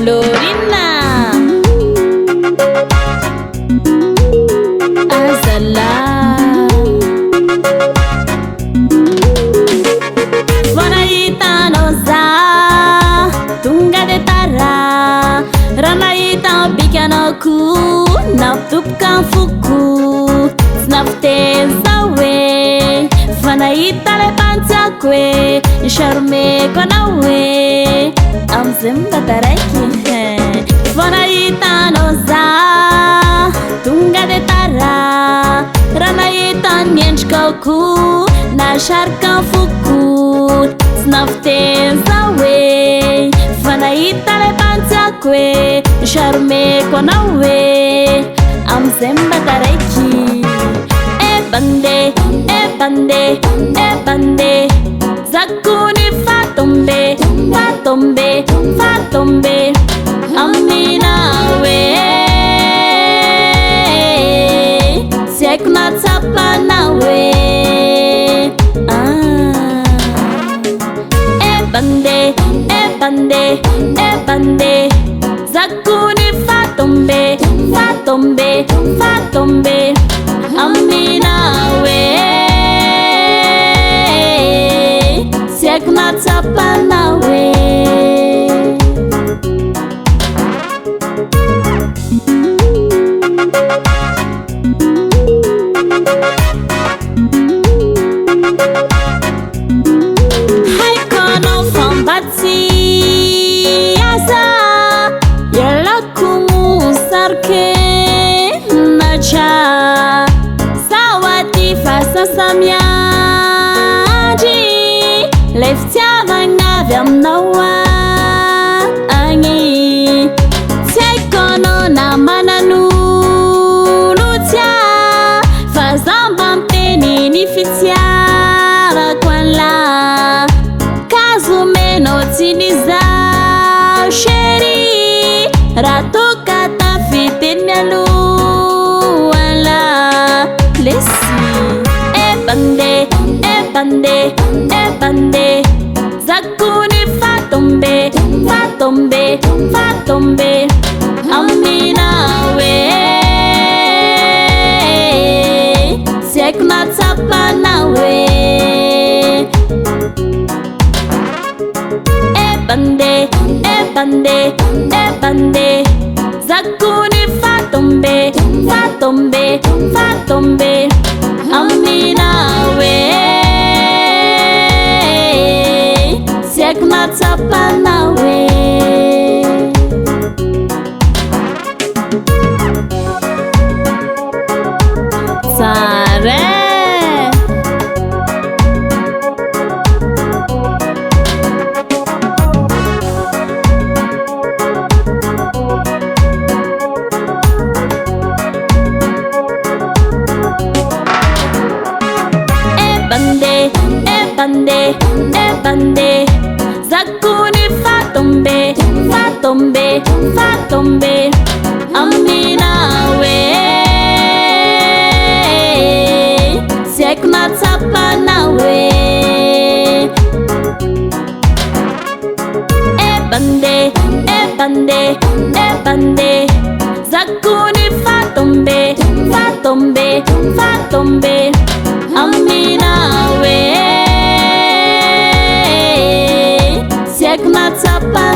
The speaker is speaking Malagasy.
Lorina Azala Vanahitanoza tonga de tara raha nahita bikanako nampitoboka ny foko tsy nampiteza hoe fa nahita le pantsako hoe nisaromeko anao hoe am'izay mbataraiky vanahitano za tonga de tara raha nahita ny endrikako nasarika ny foko tsy nampiteza hoe fa nahita le pantsako hoe nisaromeko anao hoe am'izay mbataraiky ebande ebande ebande zakuni fatombe fatombe fatombe amina we si haiko natsapana we ebande ebande ebande zakuni fatombe fatombe fatombe amina we si haiko natsapana we haiko anao fambatsy aza ialako mosarike naja sawati fasasamiadry le fitiavagna avy aminao agny tsy haiko anao namanan'olotsya fa zamba miteny ny fitiavako an'la kazomenao tsy nizaho chéri raha toka tafiteny mialohan'la lesy ebande ebande ebande zakuni fatombe fatombe fatombe amina we si haiko natsapana we ebande ebande ebande zakuni fatombe fatombe fatombe amina we si haiko natsapana we tsara ebande ebande ebande zakuni fatombe fatombe fatombe amina we si haiko natsapana we ebande ebande ebande zakuni fatombe fatombe fatombe amina we si haiko natsapana